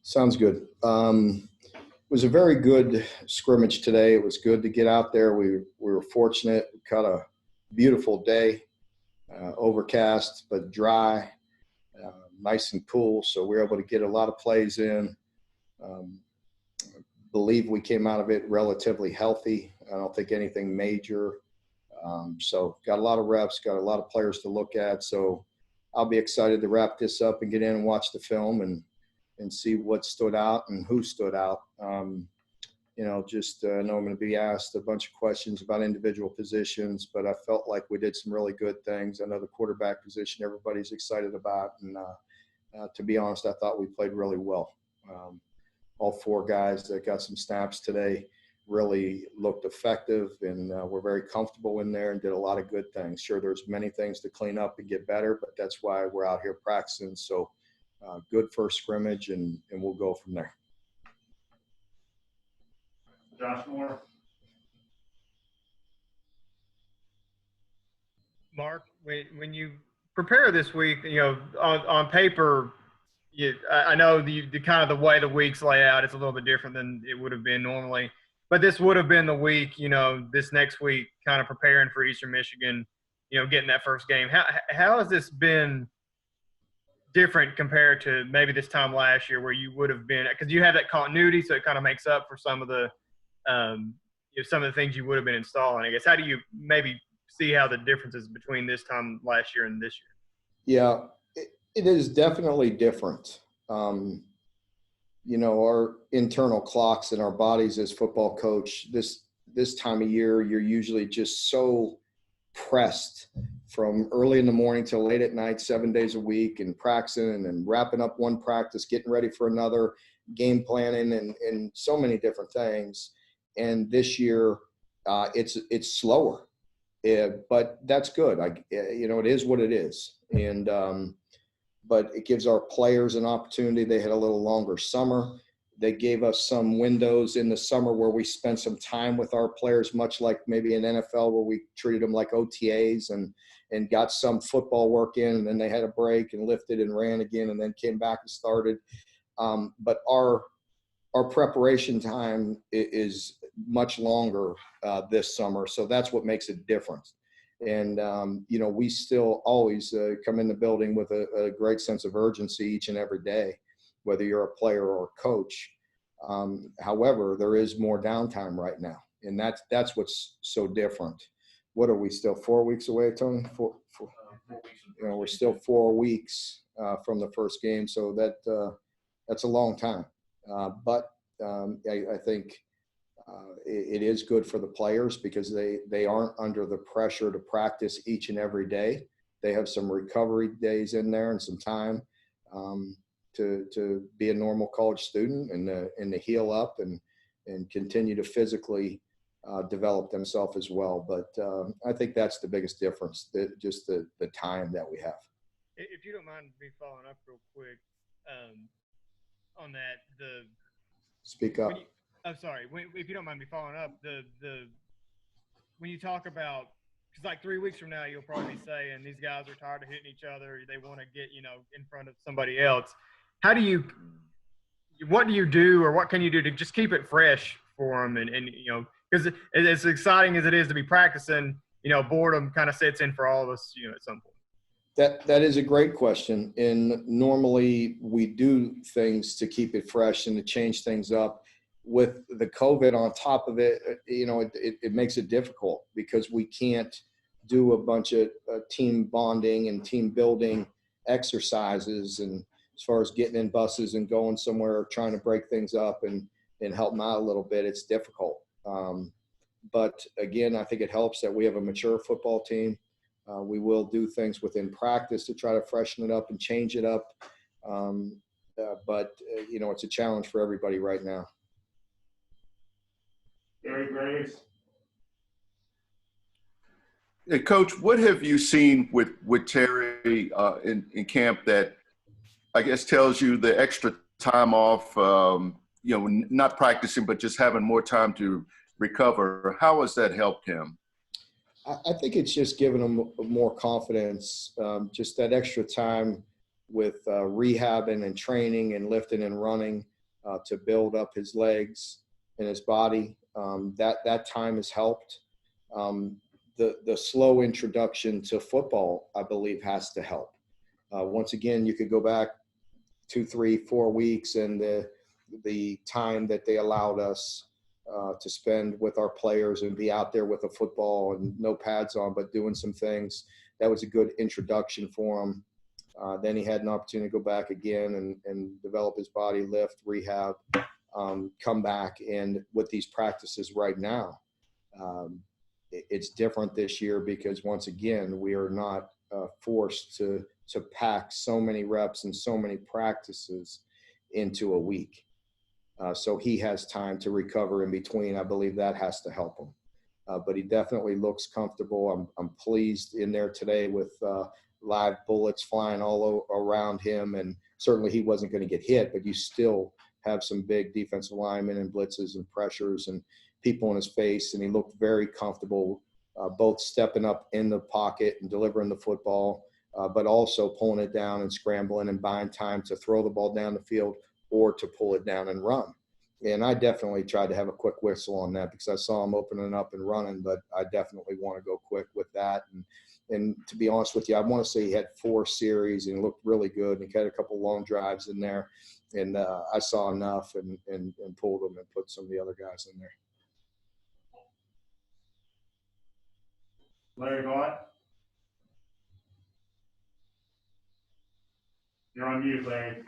Sounds good. It was a very good scrimmage today. It was good to get out there. We were fortunate. We caught a beautiful day, overcast but dry, nice and cool. So we were able to get a lot of plays in. Um, believe we came out of it relatively healthy. I don't think anything major. So got a lot of reps, got a lot of players to look at. So I'll be excited to wrap this up and get in and watch the film and see what stood out and who stood out. I know I'm going to be asked a bunch of questions about individual positions, but I felt like we did some really good things. I know the quarterback position everybody's excited about, and to be honest, I thought we played really well. All four guys that got some snaps today really looked effective, and were very comfortable in there and did a lot of good things. Sure, there's many things to clean up and get better, but that's why we're out here practicing. So good first scrimmage, and we'll go from there. Josh Moore. Mark, when you prepare this week, on paper, I know the kind of the way the weeks lay out, it's a little bit different than it would have been normally. But this would have been the week, this next week, kind of preparing for Eastern Michigan, getting that first game. How has this been different compared to maybe this time last year where you would have been, because you have that continuity, so it kind of makes up for some of the things you would have been installing, I guess. How do you maybe see how the differences between this time last year and this year? Yeah, it is definitely different. Our internal clocks in our bodies as football coach, this time of year, you're usually just so pressed from early in the morning till late at night, 7 days a week, and practicing and then wrapping up one practice, getting ready for another, game planning and so many different things. And this year, it's slower, but that's good. It is what it is. And but it gives our players an opportunity. They had a little longer summer. They gave us some windows in the summer where we spent some time with our players, much like maybe in NFL where we treated them like OTAs and got some football work in, and then they had a break and lifted and ran again and then came back and started. But our preparation time is much longer this summer, so that's what makes it different. And, we still always come in the building with a great sense of urgency each and every day, whether you're a player or a coach. However, there is more downtime right now, and that's what's so different. What are we still 4 weeks away, Tony? Four we're still 4 weeks from the first game, so that's a long time. But I think it is good for the players because they aren't under the pressure to practice each and every day. They have some recovery days in there and some time to be a normal college student and to heal up and continue to physically develop themselves as well. But I think that's the biggest difference, just the time that we have. If you don't mind me following up real quick on that, Speak up. I'm sorry. If you don't mind me following up, when you talk about, because like 3 weeks from now, you'll probably be saying these guys are tired of hitting each other. They want to get, in front of somebody else. What do you do or what can you do to just keep it fresh for them? And because as exciting as it is to be practicing, boredom kind of sets in for all of us, at some point. That is a great question. And normally we do things to keep it fresh and to change things up. With the COVID on top of it, it makes it difficult because we can't do a bunch of team bonding and team building exercises. And as far as getting in buses and going somewhere, trying to break things up and help them out a little bit, it's difficult. But again, I think it helps that we have a mature football team. We will do things within practice to try to freshen it up and change it up. But it's a challenge for everybody right now. Gary Graves. Hey, Coach, what have you seen with Terry in camp that I guess tells you the extra time off, not practicing, but just having more time to recover? How has that helped him? I think it's just given him more confidence, just that extra time with rehabbing and training and lifting and running. to build up his legs and his body. That time has helped. The slow introduction to football, I believe, has to help. Once again, you could go back 2, 3, 4 weeks, and the time that they allowed us to spend with our players and be out there with a football and no pads on, but doing some things. That was a good introduction for him. Then he had an opportunity to go back again and develop his body, lift, rehab, come back. And with these practices right now, it's different this year because once again, we are not forced to pack so many reps and so many practices into a week. So he has time to recover in between. I believe that has to help him. But he definitely looks comfortable. I'm pleased in there today with live bullets flying all around him. And certainly he wasn't going to get hit, but you still have some big defensive linemen and blitzes and pressures and people in his face. And he looked very comfortable, both stepping up in the pocket and delivering the football, but also pulling it down and scrambling and buying time to throw the ball down the field or to pull it down and run. And I definitely tried to have a quick whistle on that because I saw him opening up and running, but I definitely want to go quick with that. And to be honest with you, I want to say he had 4 series and looked really good. And he had a couple long drives in there. And I saw enough and pulled him and put some of the other guys in there. Larry Vaught. You're on mute, Larry.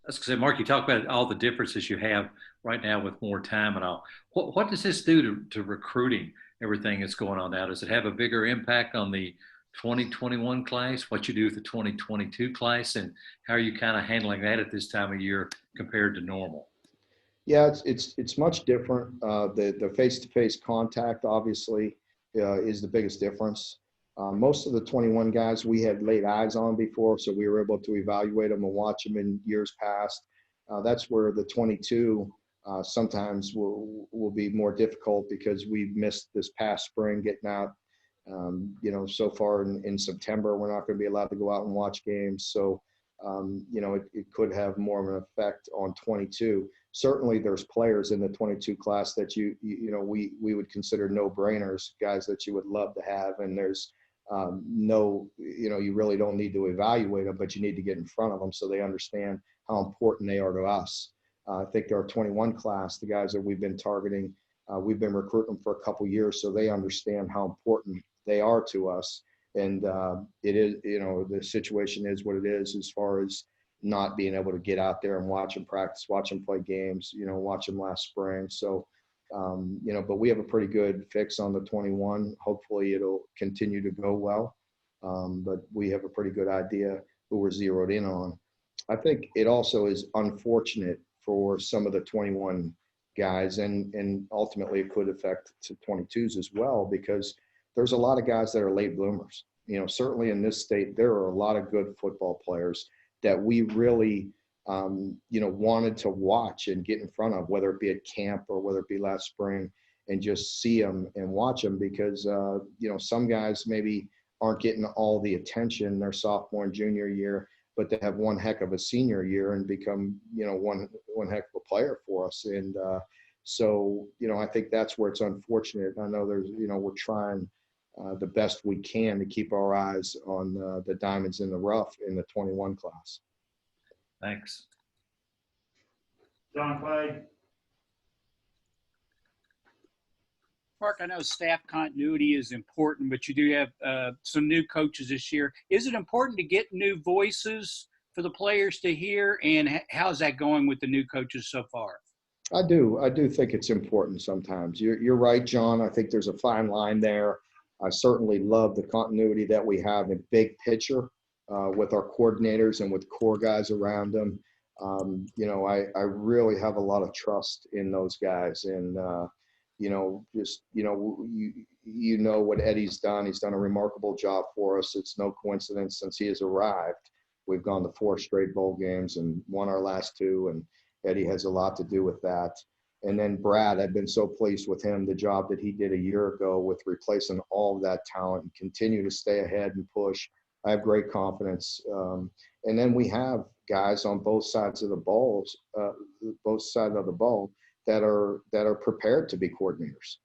I was going to say, Mark, you talk about all the differences you have right now with more time and all. What does this do to recruiting, everything that's going on now? Does it have a bigger impact on the 2021 class, what you do with the 2022 class, and how are you kind of handling that at this time of year compared to normal? Yeah, it's much different. The face-to-face contact, obviously, is the biggest difference. Most of the 21 guys we had laid eyes on before, so we were able to evaluate them and watch them in years past. That's where the 22 sometimes will be more difficult because we've missed this past spring getting out. So far in September, we're not going to be allowed to go out and watch games. So, it could have more of an effect on 22. Certainly there's players in the 22 class that we would consider no-brainers, guys that you would love to have. And there's you really don't need to evaluate them, but you need to get in front of them so they understand how important they are to us. I think our 21 class, the guys that we've been targeting, we've been recruiting them for a couple years, so they understand how important they are to us. And it is, the situation is what it is as far as not being able to get out there and watch them practice, watch them play games, watch them last spring. So, but we have a pretty good fix on the 21. Hopefully it'll continue to go well. But we have a pretty good idea who we're zeroed in on. I think it also is unfortunate for some of the 21 guys, and ultimately it could affect to 22s as well, because there's a lot of guys that are late bloomers. Certainly in this state, there are a lot of good football players that we really, wanted to watch and get in front of, whether it be at camp or whether it be last spring, and just see them and watch them because, some guys maybe aren't getting all the attention their sophomore and junior year, but they have one heck of a senior year and become, one heck of a player for us. And so, I think that's where it's unfortunate. I know there's, we're trying the best we can to keep our eyes on the diamonds in the rough in the 21 class. Thanks. John Clay. Mark, I know staff continuity is important, but you do have some new coaches this year. Is it important to get new voices for the players to hear, and how's that going with the new coaches so far? I do think it's important sometimes. You're right, John. I think there's a fine line there. I certainly love the continuity that we have in big picture with our coordinators and with core guys around them. I really have a lot of trust in those guys. And, what Eddie's done. He's done a remarkable job for us. It's no coincidence since he has arrived. We've gone to 4 straight bowl games and won our last 2. And Eddie has a lot to do with that. And then Brad, I've been so pleased with him, the job that he did a year ago with replacing all of that talent and continue to stay ahead and push. I have great confidence. And then we have, guys on both sides of the balls, both sides of the ball that are prepared to be coordinators.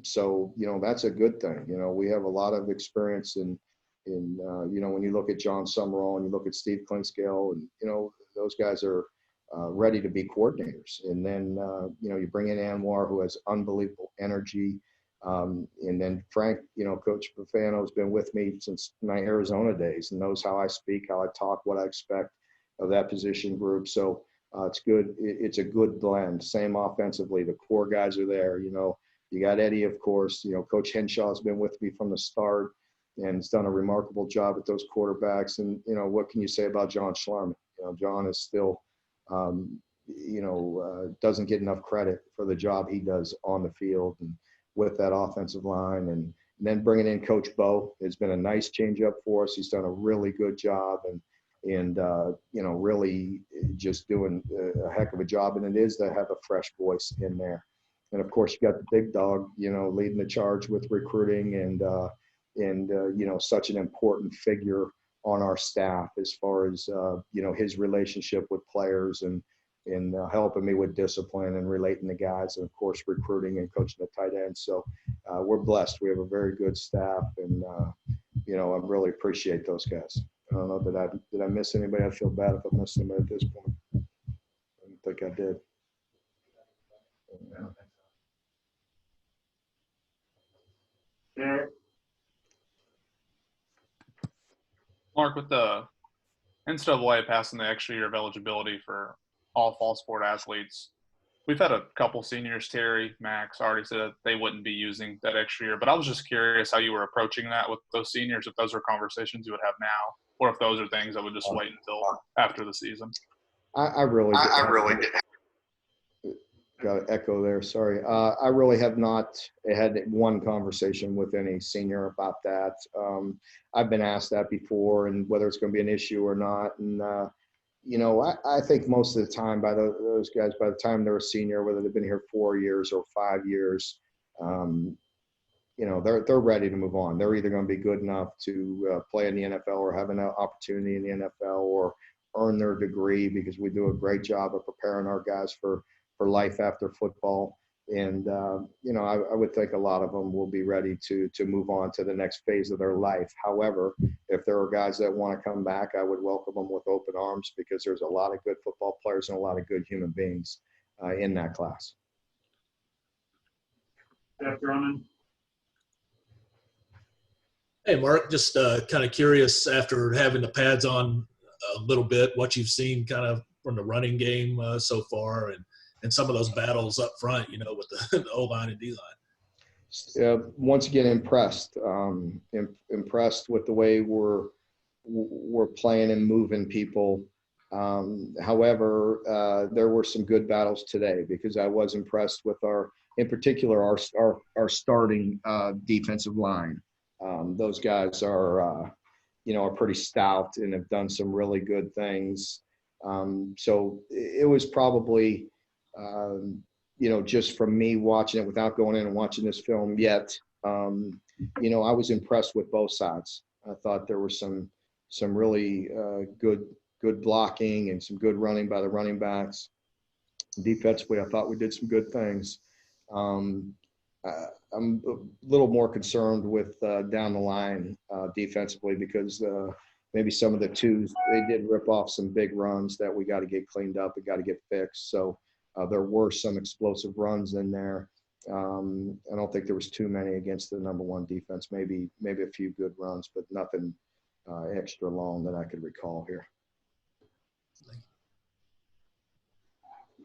So, that's a good thing. We have a lot of experience in when you look at John Summerall and you look at Steve Clinkscale, and, those guys are ready to be coordinators. And then, you bring in Anwar, who has unbelievable energy. And then Frank, Coach Buffano has been with me since my Arizona days and knows how I speak, how I talk, what I expect of that position group. So it's good. It's a good blend. Same offensively. The core guys are there. You got Eddie, of course. Coach Henshaw has been with me from the start and has done a remarkable job with those quarterbacks. And, what can you say about John Schlarman? John is still, doesn't get enough credit for the job he does on the field and with that offensive line. And then bringing in Coach Bo has been a nice change up for us. He's done a really good job and really just doing a heck of a job. And it is to have a fresh voice in there. And of course, you got the big dog, leading the charge with recruiting and such an important figure on our staff as far as, his relationship with players and helping me with discipline and relating to guys, and of course, recruiting and coaching the tight ends. So we're blessed. We have a very good staff, and, I really appreciate those guys. I don't know, did I miss anybody? I feel bad if I missed somebody at this point. I don't think I did. Derek? Mark, with the NCAA passing the extra year of eligibility for all fall sport athletes, we've had a couple seniors, Terry, Max, already said that they wouldn't be using that extra year. But I was just curious how you were approaching that with those seniors, if those are conversations you would have now, or if those are things that would just wait until after the season. I really did. Got an echo there. Sorry. I really have not had one conversation with any senior about that. I've been asked that before, and whether it's going to be an issue or not. And, I think most of the time by those guys, by the time they're a senior, whether they've been here 4 years or 5 years, they're ready to move on. They're either going to be good enough to play in the NFL or have an opportunity in the NFL or earn their degree, because we do a great job of preparing our guys for life after football. And, I would think a lot of them will be ready to move on to the next phase of their life. However, if there are guys that want to come back, I would welcome them with open arms, because there's a lot of good football players and a lot of good human beings in that class. Jeff Drummond? Hey, Mark, just kind of curious, after having the pads on a little bit, what you've seen kind of from the running game so far, and some of those battles up front, with the O-line and D-line. Once again, impressed. Impressed with the way we're playing and moving people. However, there were some good battles today, because I was impressed with in particular, our starting defensive line. Those guys are pretty stout and have done some really good things. So it was probably, just from me watching it without going in and watching this film yet, I was impressed with both sides. I thought there was some really good blocking and some good running by the running backs. Defensively, I thought we did some good things. I'm a little more concerned with down the line defensively, because maybe some of the twos, they did rip off some big runs that we got to get cleaned up and got to get fixed. So there were some explosive runs in there. I don't think there was too many against the number one defense. Maybe a few good runs, but nothing extra long that I could recall here.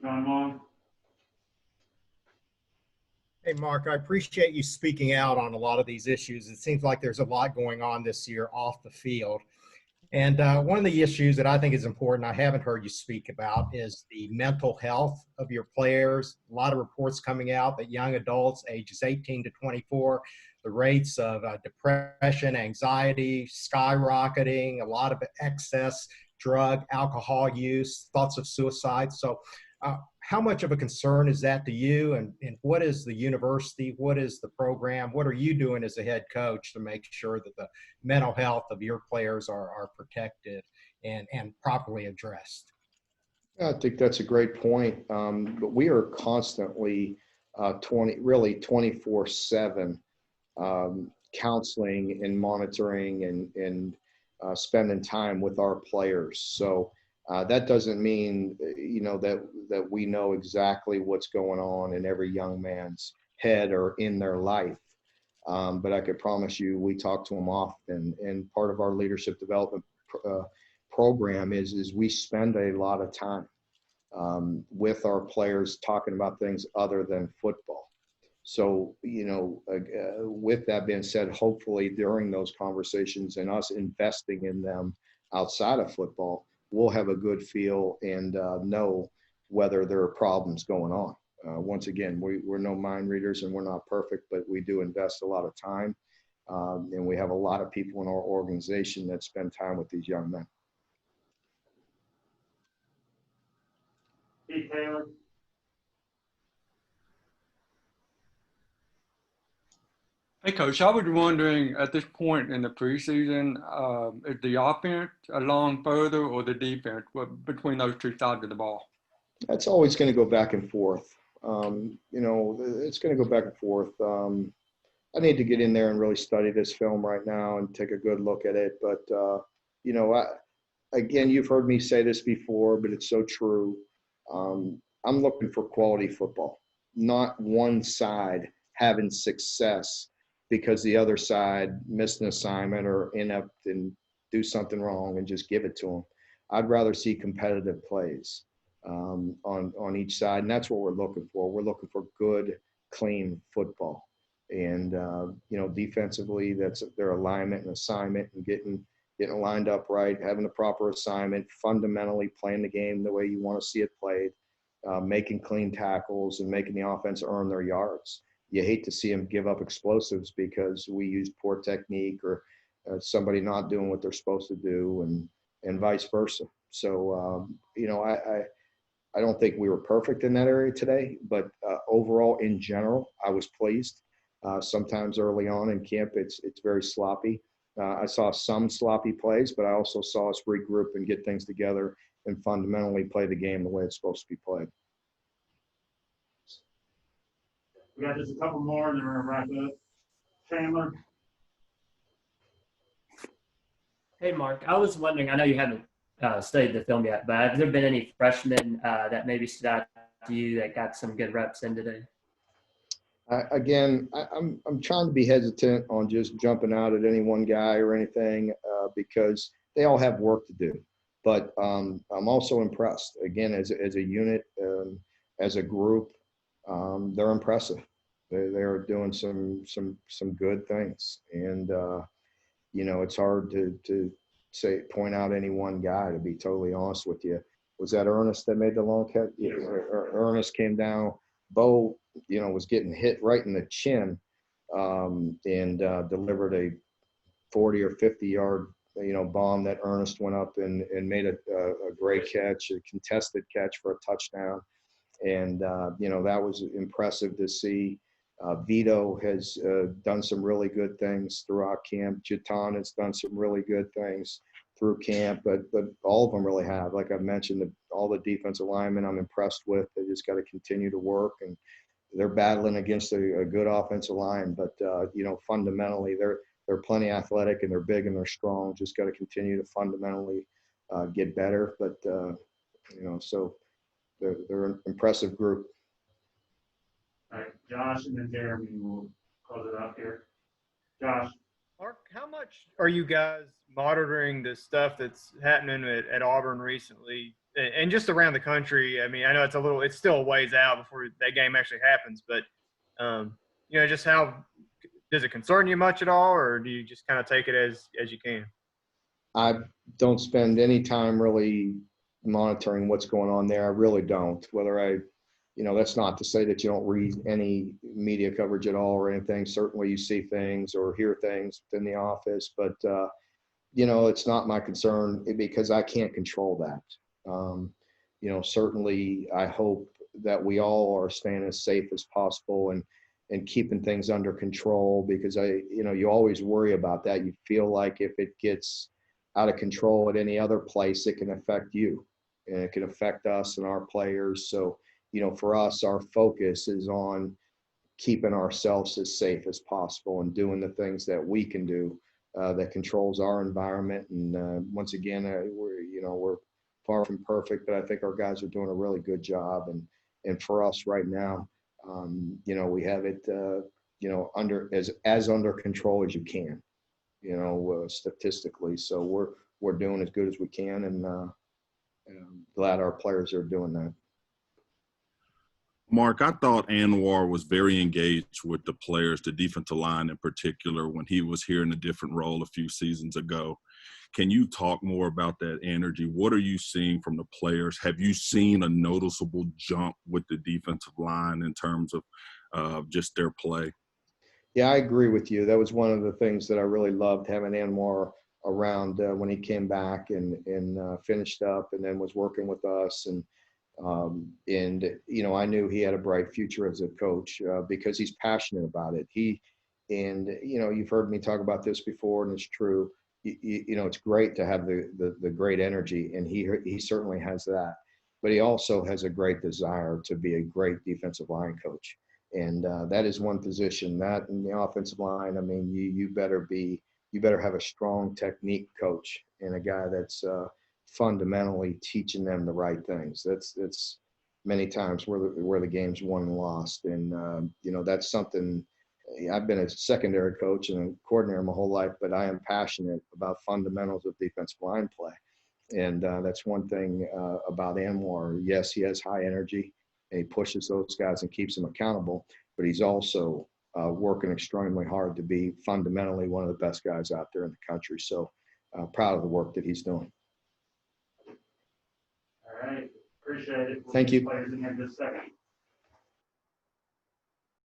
John Long? Hey, Mark, I appreciate you speaking out on a lot of these issues. It seems like there's a lot going on this year off the field. And one of the issues that I think is important, I haven't heard you speak about, is the mental health of your players. A lot of reports coming out that young adults, ages 18 to 24, the rates of depression, anxiety, skyrocketing, a lot of excess drug, alcohol use, thoughts of suicide. So how much of a concern is that to you? And what is the university? What is the program? What are you doing as a head coach to make sure that the mental health of your players are protected? and properly addressed. I think that's a great point. But we are constantly 24/7 counseling and monitoring and spending time with our players. So that doesn't mean, that we know exactly what's going on in every young man's head or in their life. But I could promise you, we talk to them often. And part of our leadership development program is we spend a lot of time with our players talking about things other than football. So, with that being said, hopefully during those conversations and us investing in them outside of football, we'll have a good feel and know whether there are problems going on. Once again, we're no mind readers and we're not perfect, but we do invest a lot of time. And we have a lot of people in our organization that spend time with these young men. Keith Taylor. Hey, Coach, I was wondering at this point in the preseason, is the offense along further or the defense between those two sides of the ball? That's always going to go back and forth. It's going to go back and forth. I need to get in there and really study this film right now and take a good look at it. But, again, you've heard me say this before, but it's so true. I'm looking for quality football, not one side having success because the other side missed an assignment or inept and do something wrong and just give it to them. I'd rather see competitive plays on each side, and that's what we're looking for. We're looking for good, clean football. And, defensively, that's their alignment and assignment and getting lined up right, having the proper assignment, fundamentally playing the game the way you want to see it played, making clean tackles and making the offense earn their yards. You hate to see them give up explosives because we use poor technique or somebody not doing what they're supposed to do and vice versa. So, I don't think we were perfect in that area today, but overall, in general, I was pleased. Sometimes early on in camp, it's very sloppy. I saw some sloppy plays, but I also saw us regroup and get things together and fundamentally play the game the way it's supposed to be played. We got just a couple more and then we're going to wrap up. Chandler. Hey, Mark, I was wondering, I know you haven't studied the film yet, but have there been any freshmen that maybe stood out to you that got some good reps in today? I'm trying to be hesitant on just jumping out at any one guy or anything because they all have work to do. But I'm also impressed. Again, as a unit, as a group, they're impressive. They're doing some good things, and it's hard to point out any one guy. To be totally honest with you, was that Ernest that made the long catch? Yes. Ernest came down. Bo, was getting hit right in the chin and delivered a 40 or 50 yard, bomb that Ernest went up and made a great catch, a contested catch for a touchdown. And, that was impressive to see. Vito has done some really good things throughout camp. Jatan has done some really good things through camp, but all of them really have. Like I've mentioned, all the defensive linemen I'm impressed with. They just got to continue to work, and they're battling against a good offensive line. But fundamentally, they're plenty athletic and they're big and they're strong. Just got to continue to fundamentally get better. But so they're an impressive group. All right, Josh and then Jeremy will close it up here. Josh. Mark, how much are you guys monitoring the stuff that's happening at Auburn recently and just around the country? I mean, I know it's still a ways out before that game actually happens, but, just how does it concern you much at all, or do you just kind of take it as you can? I don't spend any time really monitoring what's going on there. I really don't. Whether that's not to say that you don't read any media coverage at all or anything. Certainly you see things or hear things within the office, but, it's not my concern because I can't control that. Certainly I hope that we all are staying as safe as possible and keeping things under control because you always worry about that. You feel like if it gets out of control at any other place, it can affect you, and it can affect us and our players. So, for us, our focus is on keeping ourselves as safe as possible and doing the things that we can do that controls our environment. And once again, we're far from perfect, but I think our guys are doing a really good job. And for us right now, we have it, under as under control as you can, statistically. So we're doing as good as we can, and I'm glad our players are doing that. Mark, I thought Anwar was very engaged with the players, the defensive line in particular, when he was here in a different role a few seasons ago. Can you talk more about that energy? What are you seeing from the players? Have you seen a noticeable jump with the defensive line in terms of just their play? Yeah, I agree with you. That was one of the things that I really loved, having Anwar around when he came back and finished up and then was working with us. And I knew he had a bright future as a coach because he's passionate about it. You've heard me talk about this before, and it's true. It's great to have the great energy, and he certainly has that. But he also has a great desire to be a great defensive line coach, and that is one position. That in the offensive line, I mean, you better have a strong technique coach and a guy that's fundamentally teaching them the right things. That's many times where the game's won and lost. And, that's something. I've been a secondary coach and a coordinator my whole life, but I am passionate about fundamentals of defensive line play. And that's one thing about Anwar. Yes, he has high energy and he pushes those guys and keeps them accountable, but he's also working extremely hard to be fundamentally one of the best guys out there in the country. So proud of the work that he's doing. All right. Appreciate it. Thank you. Players in here in just a second.